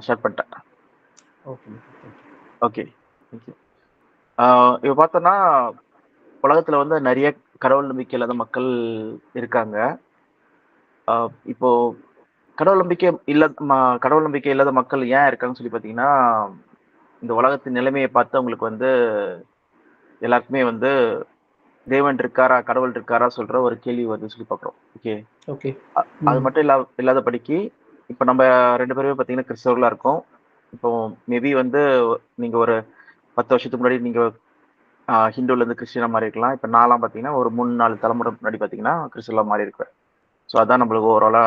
Start பண்ணிட்டேன். Okay. Okay, thank you. இப்போ பார்த்தோன்னா உலகத்துல வந்து நிறைய கடவுள் நம்பிக்கை இல்லாத மக்கள் இருக்காங்க. இப்போ கடவுள் நம்பிக்கை கடவுள் நம்பிக்கை இல்லாத மக்கள் ஏன் இருக்காங்கன்னு சொல்லி பார்த்தீங்கன்னா, இந்த உலகத்தின் நிலைமையை பார்த்து அவங்களுக்கு வந்து எல்லாருக்குமே வந்து தேவன் இருக்காரா, கடவுள் இருக்காரா சொல்ற ஒரு கேள்வி வருதுன்னு சொல்லி பார்க்குறோம். ஓகே. ஓகே. அது மட்டும் இல்லாதபடிக்கு, இப்ப நம்ம 2 பேருமே பார்த்தீங்கன்னா கிறிஸ்தவர்களா இருக்கோம். இப்போ மேபி வந்து நீங்க ஒரு 10 வருஷத்துக்கு முன்னாடி நீங்க ஹிந்துல இருந்து கிறிஸ்டியனா மாறியிருக்கலாம். இப்ப நான்லாம் பார்த்தீங்கன்னா, ஒரு 3, 4 தலைமுறை முன்னாடி பார்த்தீங்கன்னா, கிறிஸ்தவரா மாறியிருக்கிறேன். ஸோ அதான் நம்மளுக்கு ஓவராலா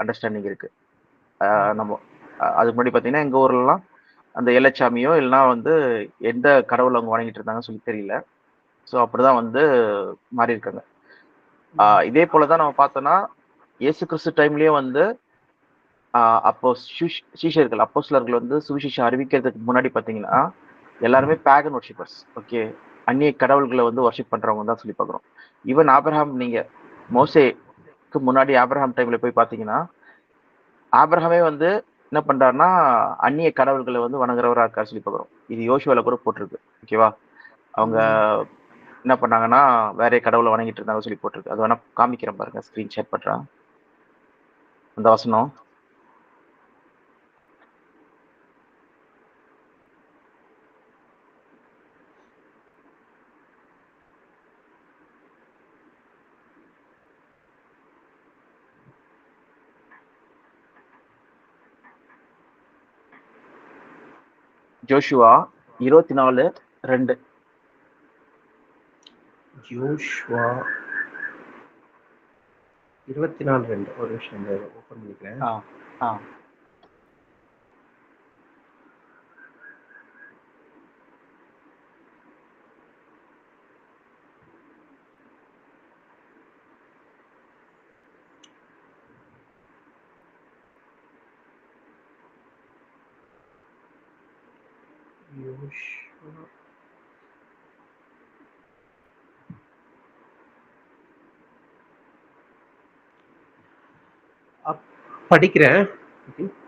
அண்டர்ஸ்டாண்டிங் இருக்கு. நம்ம அதுக்கு முன்னாடி பார்த்தீங்கன்னா, எங்க ஊர்லலாம் அந்த எல்லச்சாமியோ இல்லன்னா வந்து எந்த கடவுள அவங்க வணங்கிட்டு இருந்தாங்கன்னு சொல்லி தெரியல. ஸோ அப்படிதான் வந்து மாறியிருக்காங்க. இதே போல தான் நம்ம பார்த்தோம்னா, இயேசு கிறிஸ்து டைம்லயே வந்து அப்போ சீஷர்கள் அப்போஸ்தலர்கள் வந்து சுவிசேஷம் அறிவிக்கிறதுக்கு முன்னாடி பார்த்தீங்கன்னா, எல்லாருமே பேகன் வொர்ஷிப்பர்ஸ். ஓகே. அந்நிய கடவுள்கள வந்து வொர்ஷிப் பண்றவங்க தான் சொல்லி பார்க்குறோம். ஈவன் ஆபிரகாம் நீங்க மோசேக்கு முன்னாடி ஆபிரகாம் டைம்ல போய் பார்த்தீங்கன்னா, ஆபிரகாமே வந்து என்ன பண்றாருன்னா, அந்நிய கடவுள்கள வந்து வணங்குறவரா இருக்காரு சொல்லி பார்க்குறோம். இது யோசுவால கூட போட்டிருக்கு. ஓகேவா? அவங்க என்ன பண்ணாங்கன்னா, வேற கடவுள வணங்கிட்டு இருந்தாங்க சொல்லி போட்டிருக்கு. அது வேணா காமிக்கிறேன் பாருங்க. ஸ்கிரீன் ஷேர் பண்றேன். அந்த வசனம். ஜோஷுவா 24:2. ஜோஷுவா 24:2. ஒரு நிமிஷம் ஓபன் பண்ணிக்கிறேன். ஆ, ஆ. யோசுவா. படிக்கிறேன்.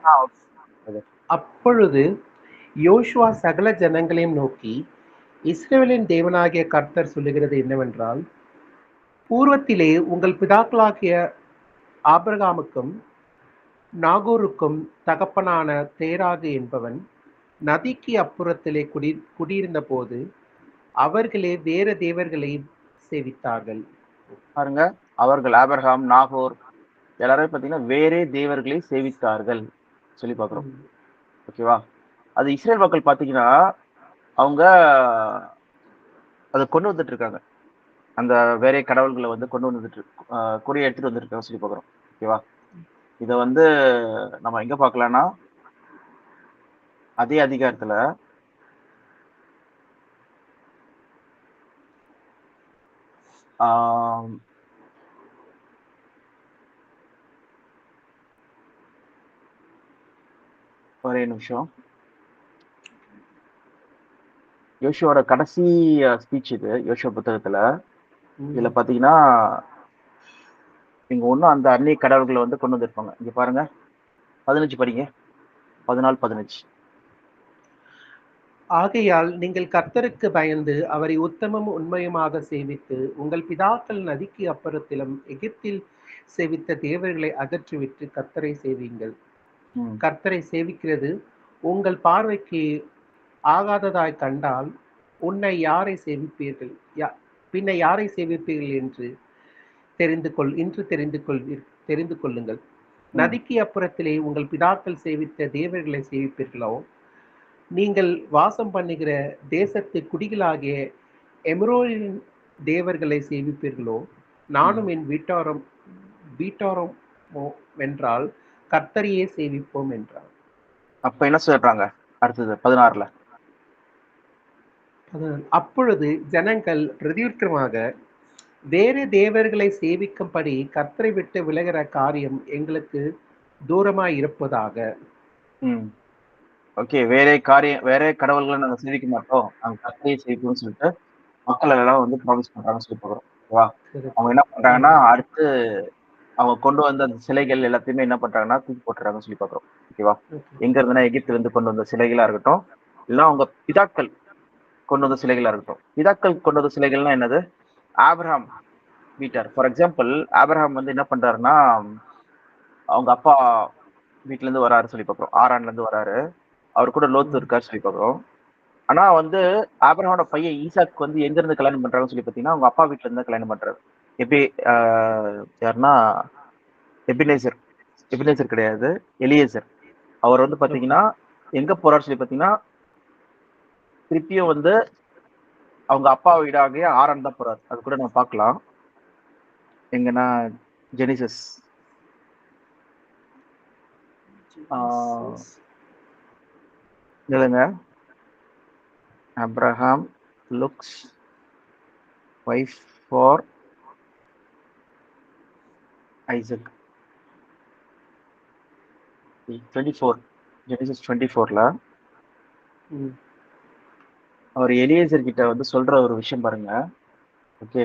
ஆ, அப்பொழுது யோசுவா சகல ஜனங்களையும் நோக்கி, இஸ்ரவேலின் தேவனாகிய கர்த்தர் சொல்லுகிறது என்னவென்றால், பூர்வத்திலே உங்கள் பிதாக்களாகிய ஆபிரகாமுக்கும் நாகோருக்கும் தகப்பனான தேராகு என்பவன் நதிக்கு அப்புறத்திலே குடியிருந்த போது அவர்களே வேற தேவர்களை சேவித்தார்கள். பாருங்க. அவர்கள் ஆபிரகாம், நாகோர் எல்லாரும் பார்த்தீங்கன்னா, வேறே தேவர்களை சேவித்தார்கள் சொல்லி பார்க்குறோம். ஓகேவா? அது இஸ்ரேல் மக்கள் பார்த்தீங்கன்னா, அவங்க அத கொண்டு வந்துட்டு இருக்காங்க. அந்த வேற கடவுள்கள வந்து கொண்டு வந்துட்டு கொடிய எடுத்துட்டு வந்துட்டு இருக்காங்க சொல்லி பார்க்குறோம். ஓகேவா? இத வந்து நம்ம எங்க பார்க்கலாம்னா, அதே அதிகாரத்துல ஆ ஒரே நிமிஷம். யோசுவாவோட கடைசி ஸ்பீச் இது. யோசுவா புத்தகத்துல. இதுல பார்த்தீங்கன்னா, இங்க ஒண்ணும் அந்த அந்நிய கடவுள்கள வந்து கொண்டு வந்திருப்பாங்க. இங்க பாருங்க. 15 படிங்க. 14, 15. ஆகையால் நீங்கள் கர்த்தருக்கு பயந்து அவரை உத்தமமும் உண்மையுமாக சேவித்து உங்கள் பிதாக்கள் நதிக்கு அப்புறத்திலும் எகிப்தில் சேவித்த தேவர்களை அகற்றிவிட்டு கர்த்தரை சேவியுங்கள். கர்த்தரை சேவிக்கிறது உங்கள் பார்வைக்கு ஆகாததாய் கண்டால் உன்னை யாரை சேவிப்பீர்கள் பின்ன யாரை சேவிப்பீர்கள் என்று தெரிந்து கொள்ளுங்கள். நதிக்கு அப்புறத்திலே உங்கள் பிதாக்கள் சேவித்த தேவர்களை சேவிப்பீர்களோ, நீங்கள் வாசம் பண்ணுகிற தேசத்து குடிகளாகிய எம்ரோரின் தேவர்களை சேவிப்பீர்களோ, நானும் என் வீட்டாரும் வென்றால் கர்த்தரையே சேவிப்போம் என்றார். அப்ப என்ன சொல்றாங்க அடுத்தது 16ல? அப்பொழுது ஜனங்கள் பிரதியுத்தரமாக, வேறு தேவர்களை சேவிக்கும்படி கர்த்தரை விட்டு விலகிற காரியம் எங்களுக்கு தூரமாய் இருப்பதாக. ஓகே. வேற கடவுள்களை நாங்க சேவிக்க மாட்டோம். நாங்க கர்த்தரையே சேவிப்போம்னு சொல்லிட்டு மக்கள் எல்லாம் வந்து ப்ராமிஸ் பண்றாங்கன்னு சொல்லி பார்க்குறோம். ஓகேவா? அவங்க என்ன பண்றாங்கன்னா, அடுத்து அவங்க கொண்டு வந்த அந்த சிலைகள் எல்லாத்தையுமே என்ன பண்றாங்கன்னா, தூக்கி போட்டுறாங்கன்னு சொல்லி பார்க்குறோம். ஓகேவா? ஓகேவா? எங்க இருந்துன்னா எகிப்துல இருந்து கொண்டு வந்த சிலைகளா இருக்கட்டும், இல்ல அவங்க பிதாக்கள் கொண்டு வந்த சிலைகளா இருக்கட்டும். பிதாக்கள் கொண்டு வந்த சிலைகள்னா என்னது? ஆபிரகாம் வீட்டார். ஃபார் எக்ஸாம்பிள் ஆபிரகாம் வந்து என்ன பண்றாருன்னா, அவங்க அப்பா வீட்ல இருந்து வராரு சொல்லி பார்க்கிறோம். ஆரான்ல இருந்து வராரு. அவர் கூட லோத்து இருக்காரு சொல்லி பார்க்கிறோம். ஆனா வந்து ஆபிரகாமோட பையன் ஈசாக் வந்து எங்க இருந்து கல்யாணம் பண்றாங்கன்னு சொல்லி பார்த்தீங்கன்னா, அவங்க அப்பா வீட்ல இருந்து கல்யாணம் பண்றாரு. எபி ஆ யாருன்னா எபினேசர். எபினேசர் கிடையாது. எலியேசர். அவர் வந்து பார்த்தீங்கன்னா, எங்க போறாரு சொல்லி பார்த்தீங்கன்னா, திருப்பியும் வந்து அவங்க அப்பா வீடாகிய ஆரான் தான் போறாரு. அது கூட நம்ம பார்க்கலாம். எங்கன்னா ஜெனிசிஸ். இல்லைங்க. Abraham looks wife for Isaac. 24 Genesis 24ல அவர் எலியேசர் கிட்ட வந்து சொல்ற ஒரு விஷயம் பாருங்க. ஓகே.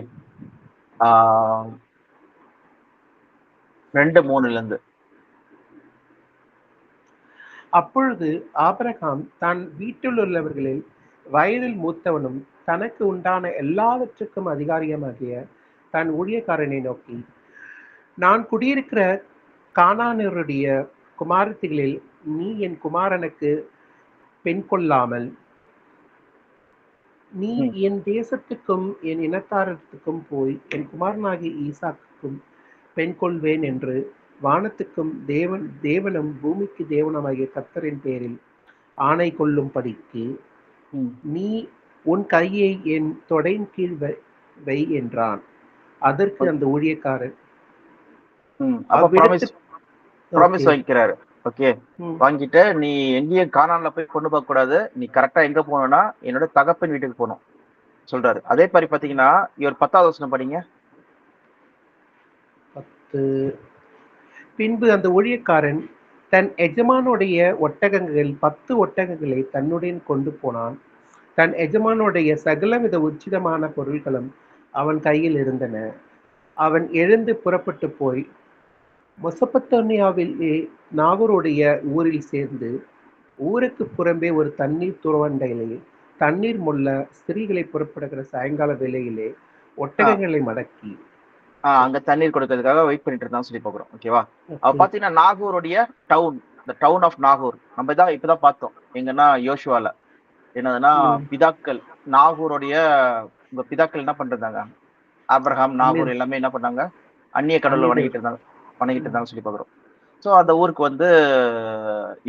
2:3 இருந்து. அப்பொழுது ஆபிரகாம் தான் வீட்டில் உள்ளவர்களில் வயதில் மூத்தவனும் தனக்கு உண்டான எல்லாவற்றுக்கும் அதிகாரியுமாகிய தன் ஊழியக்காரனை நோக்கி, நான் குடியிருக்கிற கானானியருடைய குமாரத்திகளில் நீ என் குமாரனுக்கு பெண் கொள்ளாமல் நீ என் தேசத்துக்கும் என் இனத்தாரத்துக்கும் போய் என் குமாரனாகிய ஈசாக்குக்கும் பெண் கொள்வேன் என்று வானத்துக்கும் தேவனும் பூமிக்கு தேவனுமாகிய கர்த்தரின் பேரில் ஆணை கொள்ளும்படிக்கு நீ உன் கையை என் தொடையின் கீழ் வை என்றான். அதற்கு அந்த ஊழியக்காரன் ப்ராமிஸ் வாங்கிக்கிறாரு. ஓகே. வாங்கிட்டு நீ எங்கேயும் கானான்ல போய் கொண்டு போக கூடாது, நீ கரெக்டா எங்க போகணும்னா என்னோட தகப்பன் வீட்டுக்கு போகணும் சொல்றாரு. அதே மாதிரி பாத்தீங்கன்னா இவர் 10வது வசனம் படிங்க. 10. பின்பு அந்த ஊழியக்காரன் தன் எஜமானுடைய ஒட்டகங்கள் 10 ஒட்டகங்களை தன்னுடன் கொண்டு போனான். தன் எஜமானுடைய சகலவித உச்சிதமான பொருட்களும் அவன் கையில் இருந்தன. அவன் எழுந்து புறப்பட்டு போய் மெசொப்பொத்தாமியாவிலே நாகூருடைய ஊரில் சேர்ந்து ஊருக்கு புறம்பே ஒரு தண்ணீர் துறவண்டையிலே தண்ணீர் முள்ள ஸ்திரீகளை புறப்படுகிற சாயங்கால வேளையிலே ஒட்டகங்களை மடக்கி அங்க தண்ணீர் கொடுக்கறதுக்காக வெயிட் பண்ணிட்டு இருந்தான்னு சொல்லி பாக்குறோம். ஓகேவா? அவ பாத்தீங்கன்னா நாகூருடைய டவுன், இந்த டவுன் ஆஃப் நாகூர் நம்ம தான் இப்பதான் பார்த்தோம். எங்கன்னா யோசுவால என்னதுன்னா பிதாக்கள் நாகூருடைய உங்க பிதாக்கள் என்ன பண்றாங்க? ஆபிரகாம் நாகூர் எல்லாமே என்ன பண்ணாங்க? அந்நிய கடவுளை வணங்கிட்டு இருந்தாங்க சொல்லி பாக்குறோம். சோ அந்த ஊருக்கு வந்து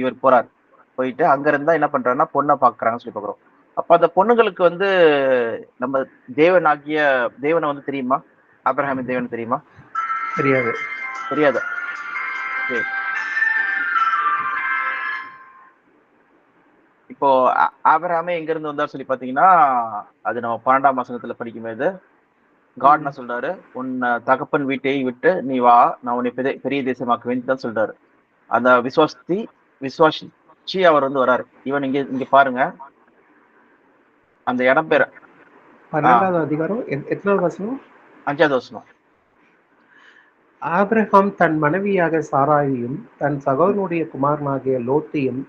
இவர் போறார். போயிட்டு அங்க இருந்தா என்ன பண்றாருன்னா பொண்ணை பாக்குறாங்கன்னு சொல்லி பாக்குறோம். அப்ப அந்த பொண்ணுங்களுக்கு வந்து நம்ம தேவனை வந்து தெரியுமா? ஆபிரகாமின் தேவன் தெரியுமா? தெரியாது. இப்போ ஆபிரகாமே எங்க இருந்து வந்தார் சொல்லி பாத்தீங்கன்னா, அது நம்ம 12ஆம் வசனத்துல படிக்கும்போது காட் என்ன சொல்றாரு, உன் தகப்பன் வீட்டை விட்டு நீ வா, நான் உன்னை பெரிய தேசமாக்குவேன்னு தான் சொல்றாரு. அந்த விசுவாசி அவர் வந்து வராரு. இவன் இங்க பாருங்க அந்த இடம் பேர் 12வது அதிகாரம் எத்தனாவது வசனம்? 5வது வசனம். ஆபிரகாம் தன் மனைவியாக சாராயையும் தன் சகோதரனுடைய குமாரனாகிய லோத்தையும்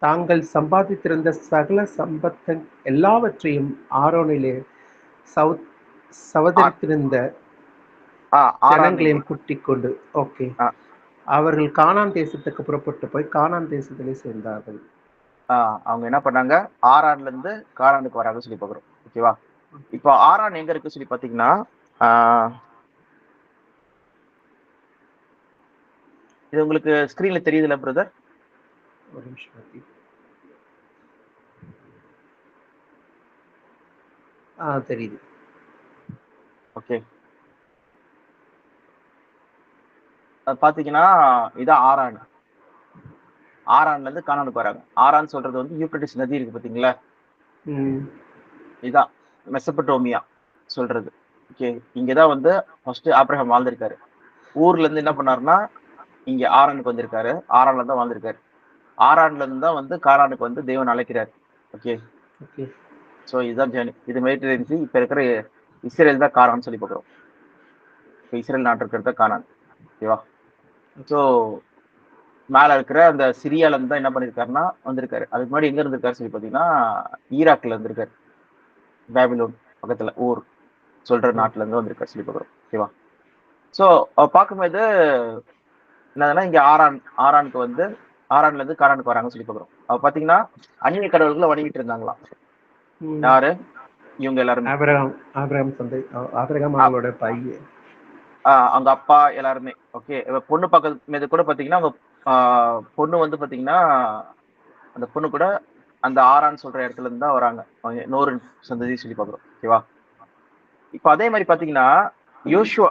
தாங்கள் சம்பாதித்திருந்த சகல சம்பத்தன் எல்லாவற்றையும் ஆரோனிலே சவதரித்திருந்த ஜனங்களையும் கூட்டிக் கொண்டு அவர்கள் கானான் தேசத்துக்கு புறப்பட்டு போய் கானான் தேசத்திலே சேர்ந்தார்கள். அவங்க என்ன பண்ணாங்க? ஆரான்ல இருந்து கானானுக்கு வராங்க சொல்லி பாக்குறோம். ஓகேவா? இப்போ ஆரான் எங்க இருக்கு சொல்லி பாத்தீங்கன்னா, இது உங்களுக்கு ஸ்கிரீன்ல தெரியுதுல பிரதர்? ஒரு நிமிஷம். தெரியுது. ஓகே. பாத்தீங்கன்னா இதான் ஆரான். ஆரான்ல இருந்து கானானுக்கு வராங்க. ஆரான் சொல்றது வந்து யூப்ரட்டிஸ் நதி இருக்கு பாத்தீங்களா? இதான் மெசொப்பொட்டாமியா சொல்றது. ஓகே. இங்கதான் வந்து ஃபர்ஸ்ட் ஆபிரகாம் வாழ்ந்திருக்காரு. ஊர்ல இருந்து என்ன பண்ணாருன்னா இங்க ஆரானுக்கு வந்திருக்காரு. ஆரான்ல தான் வாழ்ந்திருக்காரு. ஆரான்ல இருந்து தான் வந்து கானானுக்கு வந்து தேவன் அழைக்கிறார். ஓகே. சோ இதுதான் ஜேர்னி. இது மாதிரி இருந்துச்சு. இப்ப இருக்கிற இஸ்ரேல் தான் கானான்னு சொல்லி பாக்குறோம். இப்ப இஸ்ரேல் நாட்டு இருக்கிறது கானான். ஓகேவா? சோ மேல இருக்கிற அந்த சிரியால இருந்து தான் என்ன பண்ணிருக்காருன்னா வந்திருக்காரு. அதுக்கு முன்னாடி எங்க இருந்திருக்காரு சொல்லி பாத்தீங்கன்னா, ஈராக்ல இருந்திருக்காரு. பேபிலோன் பக்கத்துல ஊர் சொல்ற நாட்டுல இருந்து வந்திருக்காரு சொல்லி பாக்குறோம். ஓகேவா? சோ பார்க்கும்போது என்னதுன்னா, இங்க ஆரானுக்கு வந்து ஆரான்ல இருந்து காரானுக்கு வராங்கன்னு சொல்லி பாக்குறோம். அப்ப பாத்தீங்கன்னா, அந்நிய கடவுள்கள வணங்கிட்டு இருந்தாங்களாம். ம். யாரு? இவங்க எல்லாருமே. ஆபிரகாம் ஆபிரகாம் அவங்களோட பையன். அவங்க அப்பா எல்லாருமே. ஓகே. பொண்ணு பாக்குறது கூட பாத்தீங்கன்னா, அவங்க பொண்ணு வந்து பாத்தீங்கன்னா, அந்த பொண்ணு கூட அந்த ஆரான்னு சொல்ற இடத்துல இருந்து தான் வராங்க. அவங்க நூறு சந்ததி சொல்லி பாக்குறோம். ஓகேவா? இப்ப அதே மாரி பாத்தீங்கன்னா, யோசுவா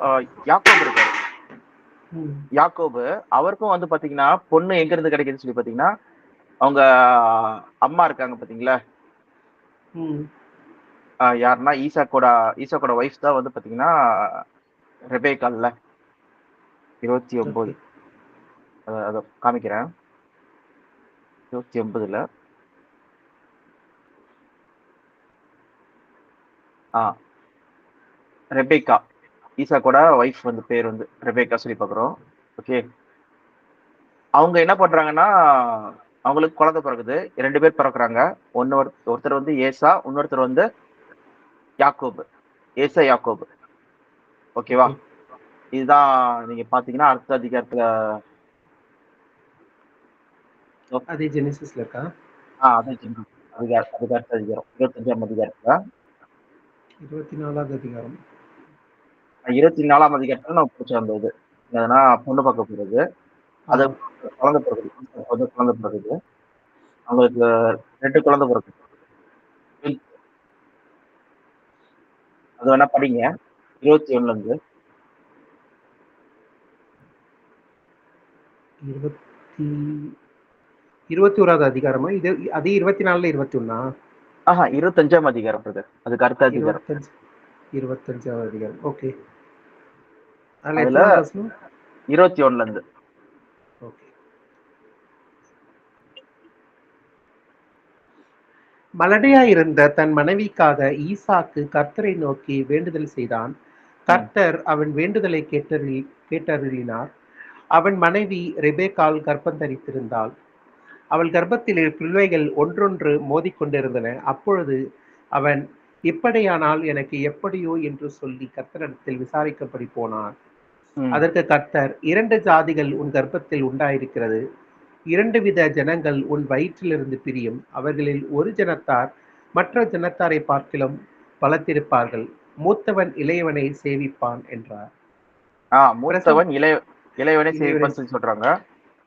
யாக்கோபு இருக்காரு. ம். யாக்கோபு அவருக்கும் வந்து பாத்தீங்கன்னா, பொண்ணு எங்க இருந்து கிடைக்குதுன்னு சொல்லி பாத்தீங்கன்னா, அவங்க அம்மா இருக்காங்க பாத்தீங்களா? ம். யாருன்னா ஈசாக்கோட ஒய்ஃப் தான் வந்து பாத்தீங்கன்னா, ரெபேக்கால்ல 29 ஓகே. அத காமிக்கிறேன். 29ல ஆ ரெபேக்கா. ஈசாக்கோட ஒய்ஃப் வந்து பேர் வந்து ரெபேக்கா சொல்லி பாக்குறோம். ஓகே. அவங்க என்ன பண்றாங்கன்னா, அவங்களுக்கு குழந்தை பிறக்குது. 2 பேர் பிறக்குறாங்க. ஒருத்தர் வந்து ஏசா, இன்னொருத்தர் வந்து யாக்கோபு. யாக்கோபு. ஓகேவா? ஓகே. இதுதான் நீங்க பாத்தீங்கன்னா, அடுத்த அதிகாரத்துல அதே ஜெனிசிஸ்ல இருக்கா? அதான் அதுக்கு அடுத்த அதிகாரம். 25ஆம் அதிகாரத்துல 24வது அதிகாரம். 24ஆம் அதிகாரத்துல நம்ம புடிச்ச அந்த இது. என்னதுன்னா பொண்ணு பார்க்க போறது. ஆ. அது குழந்தை பிறகுது. வந்து குழந்தை பிறகுது. அவங்களுக்கு 2 குழந்தை பிறக்குது. அது வேணா படிங்க. 21ல இருந்து. 20 21வது அதிகாரமா? இது அதே 24ல 21ஆ? 25ஆம் அதிகாரம் அது. அதுக்கு அடுத்த அதிகாரம். 25வது அதிகாரம். ஓகே. அதுல அதுல எத்தனாவது வசனம்? 21ல இருந்து. ஓகே. மலடியாயிருந்த தன் மனைவிக்காக ஈசாக்கு கர்த்தரை நோக்கி வேண்டுதல் செய்தான். கர்த்தர் அவன் வேண்டுதலை கேட்டருளினார். அவன் மனைவி ரெபேக்காள் கர்ப்பம் தரித்திருந்தாள். அவள் கர்ப்பத்திலே பிள்ளைகள் ஒன்றொன்று மோதிக்கொண்டிருந்தன. அப்பொழுது அவன், இப்படியானால் எனக்கு எப்படியோ என்று சொல்லி கர்த்தரிடத்தில் விசாரிக்கும்படி போனான். ம். அதற்கு கர்த்தர், 2 ஜாதிகள் உன் கர்ப்பத்தில் உண்டாயிருக்கிறது. 2 வித ஜனங்கள் உன் வயிற்றிலிருந்து பிரியும். அவர்களில் ஒரு ஜனத்தார் மற்ற ஜனத்தாரை பார்க்கிலும் பலத்திருப்பார்கள். மூத்தவன் இளையவனை சேவிப்பான் என்றார். பிரசவ மூத்தவன் இளையவனை இளையவனை சேவிப்பான்னு சொல்லி சொல்றாங்க.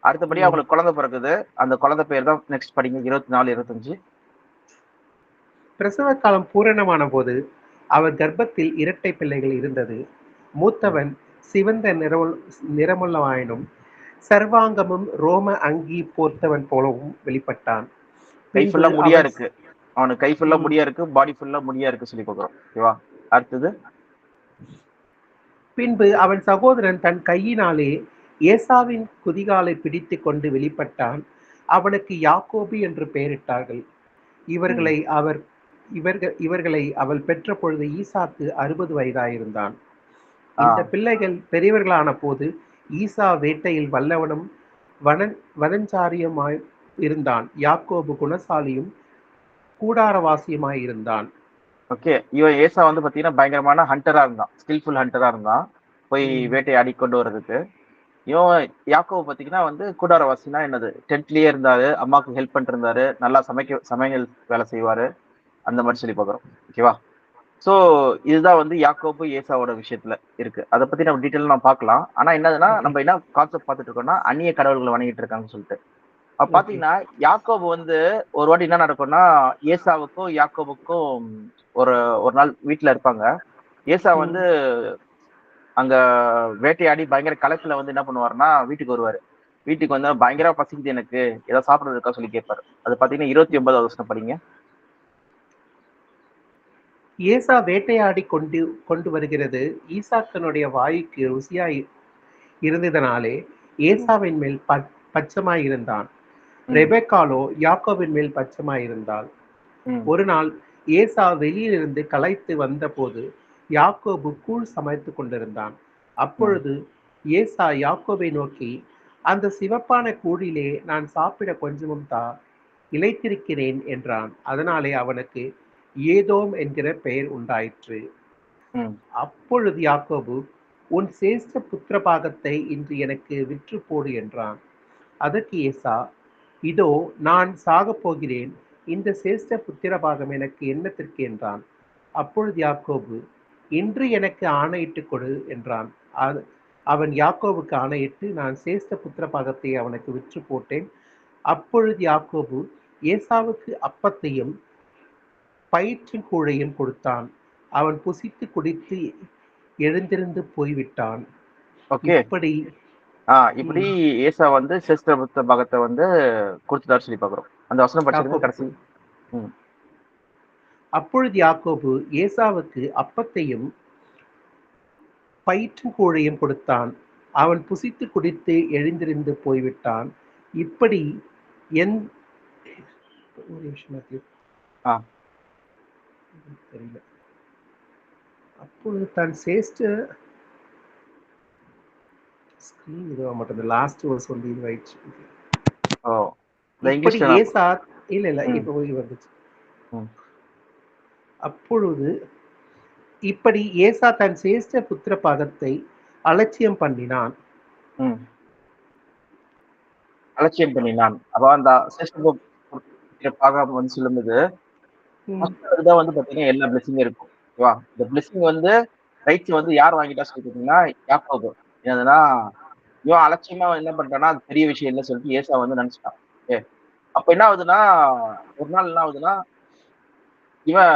அடுத்தபடி ம். அவங்களுக்கு குழந்தை பிறக்குது. அந்த குழந்தை பேர் தான் நெக்ஸ்ட் படிங்க. 24, 25. பிரசவ காலம் பூரணமான போது அவர் கர்ப்பத்தில் இரட்டை பிள்ளைகள் இருந்தது. மூத்தவன் சிவந்த நிறமுள்ளவாயினும் சர்வாங்கமும் ரோம அங்கி போர்த்தவன் போலவும் வெளிப்பட்டான். கை பின்பு ஃபுல்லா முடியா அவன் இருக்கு. அவனுக்கு கை ஃபுல்லா ம், முடியா இருக்கு. பாடி ஃபுல்லா முடியா இருக்கு சொல்லி பார்க்குறோம். ஓகேவா? அடுத்தது. பின்பு அவன் சகோதரன் தன் கையினாலே ஏசாவின் குதிகாலை பிடித்து கொண்டு வெளிப்பட்டான். அவனுக்கு யாக்கோபு என்று பெயரிட்டார்கள். ம். இவர்களை அவள் பெற்ற பொழுது ஈசாக்கு 60 வயதாயிருந்தான். ஆ இந்த பிள்ளைகள் பெரியவர்களான போது ஈசா வேட்டையில் வல்லவனும் வனஞ்சாரியுமாய் இருந்தான். யாக்கோபு குணசாலியும் கூடாரவாசியுமாய் இருந்தான். ஓகே. இவன் ஏசா வந்து பார்த்தீங்கன்னா, பயங்கரமான ஹண்டரா இருந்தான். ஸ்கில்ஃபுல் ஹண்டரா இருந்தான். போய் ம், வேட்டையாடி கொண்டு வர்றதுக்கு. இவன் யாக்கோபு பார்த்தீங்கன்னா வந்து கூடாரவாசின்னா என்னது? டென்ட்லயே இருந்தாரு. அம்மாக்கு ஹெல்ப் பண்ணிட்டு இருந்தாரு. நல்லா சமையல் வேலை செய்வாரு. அந்த மாரி சொல்லி பார்க்குறோம். ஓகேவா? சோ, இதுதான் வந்து யாக்கோபு, ஏசாவோட விஷயத்துல இருக்கு. அத பத்தி நம்ம டீட்டெயிலா நான் பார்க்கலாம். ஆனா என்னதுன்னா, ஓகே. நம்ம என்ன கான்செப்ட் பார்த்துட்டு இருக்கோம்னா, அந்நிய கடவுள்கள வணங்கிட்டு இருக்காங்கன்னு சொல்லிட்டு. அப்ப ஓகே. பார்த்தீங்கன்னா, யாக்கோபு வந்து ஒரு வாட்டி என்ன நடக்கும்னா, ஏசாவுக்கும், யாக்கோபுக்கும் ஒரு ஒரு நாள் வீட்ல இருப்பாங்க. ஏசா ம். வந்து அங்க வேட்டையாடி பயங்கர களைப்புல வந்து என்ன பண்ணுவாருன்னா, வீட்டுக்கு வருவாரு. வீட்டுக்கு வந்தா பயங்கரமா பசிக்குது எனக்கு. ஏதாவது சாப்பிடுறது இருக்கா சொல்லி கேட்பாரு. அது பார்த்தீங்கன்னா 29வது வசனம் படிங்க. ஏசா வேட்டையாடி கொண்டு கொண்டு வருகிறது ஈசாக்கனுடைய வாய்க்கு ருசியாய் இருந்ததனாலே ம், ஏசாவின் மேல் பட்சமாய் இருந்தான். ம், ரெபெக்காலோ யாக்கோபின் மேல் பட்சமாய் இருந்தாள். ம், ஒரு நாள் ஏசா வெளியிலிருந்து களைத்து வந்தபோது யாக்கோபு கூழ் சமைத்து கொண்டிருந்தான். ம், அப்பொழுது ஏசா யாக்கோபை நோக்கி, அந்த சிவப்பான கூழிலே நான் சாப்பிட கொஞ்சமும் தா, இளைத்திருக்கிறேன் என்றான். அதனாலே அவனுக்கு ஏதோம் என்கிற பெயர் உண்டாயிற்று. ம். அப்பொழுது யாக்கோபு, உன் சேஷ்ட புத்திர பாகத்தை இன்று எனக்கு விற்று போடு என்றான். அதற்கு ஏசா, இதோ நான் சாகப் போகிறேன், இந்த சேஷ்ட புத்திர பாகம் எனக்கு என்னத்திற்கு என்றான். அப்பொழுது யாக்கோபு, இன்று எனக்கு ஆணையிட்டுக் கொடு என்றான். அவன் யாக்கோபுக்கு ஆணையிட்டு, நான் சேஷ்ட புத்திர பாகத்தை அவனுக்கு விற்று போட்டேன். அப்பொழுது யாக்கோபு ஏசாவுக்கு அப்பத்தையும் பயிற்றின் கூழையும் கொடுத்தான். அவன் புசித்து குடித்து எழுந்திருந்து போய்விட்டான். ஓகே. இப்படி இப்படி ஏசா வந்து சேஷ்ட பாகத்தை வந்து கொடுத்துட்டாரு சொல்லி பாக்குறோம். அந்த வசனம் படிச்சிருங்க கடைசி. அப்பொழுது யாக்கோபு ஏசாவுக்கு அப்பத்தையும் பயிற்றின் கூழையும் கொடுத்தான். அவன் புசித்து குடித்து எழுந்திருந்து போய்விட்டான். இப்படி ஒரு நிமிஷம் தெரியல. அப்பொழுது தான் சேஷ்ட ஸ்கிரீன் இதுவா மட்டும் லாஸ்ட் ஒரு சொல்லி இதுவாயிடுச்சு. இப்படி ஏசா இல்ல இப்ப வந்துச்சு. அப்பொழுது இப்படி ஏசா தன் சேஷ்ட புத்திர பாகத்தை அலட்சியம் பண்ணினான். அப்ப அந்த சேஷ்ட பாகம் வந்து சொல்லும்போது வந்து பாத்தீங்கன்னா எல்லா பிளெஸிங்கும் இருக்கும். ஓகேவா? இந்த பிளெஸிங் வந்து ரைட்ஸ் வந்து யார் வாங்கிட்டா சொல்லி பாத்தீங்கன்னா யாக்கோபு. ஏன்னா இவன் அலட்சியமா என்ன பண்றான்னா அது பெரிய விஷயம் இல்லை சொல்லிட்டு ஏசா வந்து நினைச்சிட்டான். ஓகே. அப்ப என்ன ஆகுதுன்னா ஒரு நாள் என்ன ஆகுதுன்னா இவன்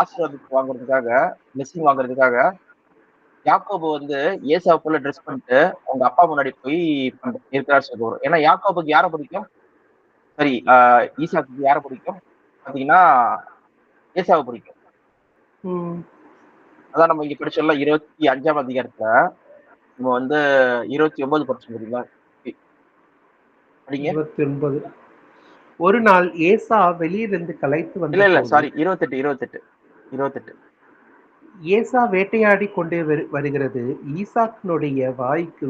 ஆசீர்வாதம் வாங்குறதுக்காக பிளெஸிங் வாங்குறதுக்காக யாக்கோபு வந்து ஏசாவை போல ட்ரெஸ் பண்ணிட்டு அவங்க அப்பா முன்னாடி போய் இருக்கிறார் சொல்லுவோம். ஏன்னா யாக்கோபுக்கு யாரை பிடிக்கும்? சரி, ஈசாக்கு யாரை பிடிக்கும் பாத்தீங்கன்னா ஏசாவை பிடிக்கும். அதான் நம்ம இங்க படிச்சோம்ல 25ஆம் அதிகாரத்துல நம்ம வந்து 29 படிச்சோம் பாத்தீங்களா? 29. ஒரு நாள் ஏசா வெளியிலிருந்து களைத்து வந்து இல்ல சாரி 28. ஏசா வேட்டையாடி கொண்டே வருகிறது. ஈசாக்கினுடைய வாய்க்கு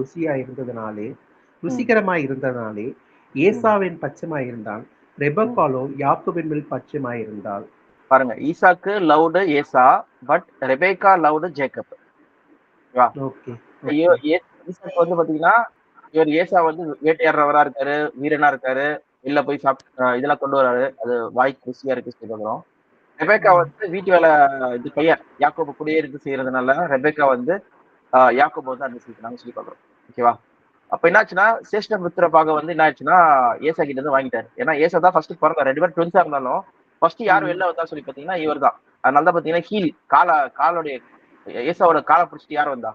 ருசிகரமாய் இருந்ததனாலே ஏசாவின் பட்சமாய் இருந்தான். ரெபெக்காளோ யாக்கோபின் மேல் பட்சமாய் இருந்தாள். பாருங்க, Isaac loved Esau, but Rebecca loved Jacob. Isaac வந்து பாத்தீங்கன்னா இவர் ஏசா வந்து வேட்டையாடுறவரா இருக்காரு, வீரனா இருக்காரு, வெளில போய் இதெல்லாம் கொண்டு வராரு, அது வாய்க்கு ருசியா இருக்கு சொல்லி பாக்குறோம். ரெபேக்கா வந்து வீட்டு வேலை இது பையன் யாக்கோபு கூடயே இருந்து செய்யறதுனால ரெபேக்கா வந்து யாக்கோபு வந்து அனுசரிக்கிறாங்க சொல்லி பாக்குறோம். ஓகேவா? அப்ப என்னாச்சுன்னா சேஷ்ட புத்திர பாகம் வந்து என்ன ஆச்சுன்னா ஏசா கிட்ட இருந்து வாங்கிட்டாரு. ஏன்னா ஏசா தான் ஃபர்ஸ்ட் பிறந்தார். 2 பேரும் ட்வின்ஸா இருந்தாலும் ஃபர்ஸ்ட் யார் வெளில வந்தா சொல்லி பாத்தீங்கன்னா இவர் தான். அதனாலதான் பாத்தீங்கன்னா ஹீல் காலோடைய ஏசாவோட காலை பிடிச்சிட்டு யார் வந்தா?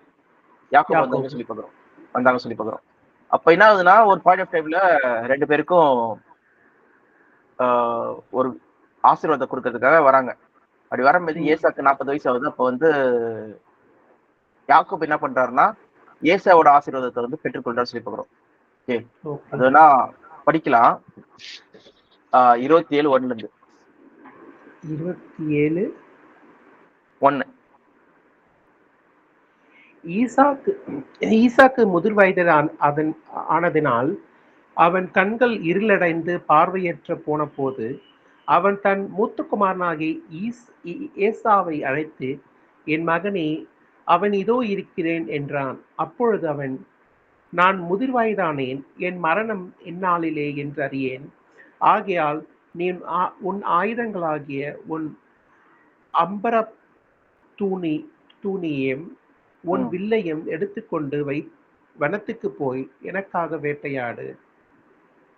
யாக்கோபு வந்தாங்க சொல்லி பாக்குறோம். அப்ப என்ன ஆகுதுன்னா ஒரு பாயிண்ட் ஆஃப் டைம்ல 2 பேருக்கும் ஒரு ஆசீர்வாதம் கொடுக்கறதுக்காக வராங்க. அப்படி வரும்போது ஏசாக்கு 40 வயசு ஆகுது. அப்ப வந்து யாக்கோபு என்ன பண்றாருன்னா ஏசாவோட ஆசீர்வாதத்தை வந்து பெற்றுக்கொண்டார் சொல்லி பாக்குறோம். அதுனா படிக்கலாம். 27:1 27:1 ஈசாக்கு முதிர் வயது ஆனதினால் அவன் கண்கள் இருளடைந்து பார்வையற்ற போன போது அவன் தன் மூத்த குமாரனாகிய ஏசாவை அழைத்து, என் மகனே, அவன் இதோ இருக்கிறேன் என்றான். அப்பொழுது அவன், நான் முதிர் வயதானேன், என் மரணம் இந்நாளிலே என்று அறியேன். ஆகையால் நீ உன் ஆயுதங்களாகிய உன் அம்பர தூணியையும் உன் வில்லையும் எடுத்துக்கொண்டு வனத்துக்கு போய் எனக்காக வேட்டையாடு.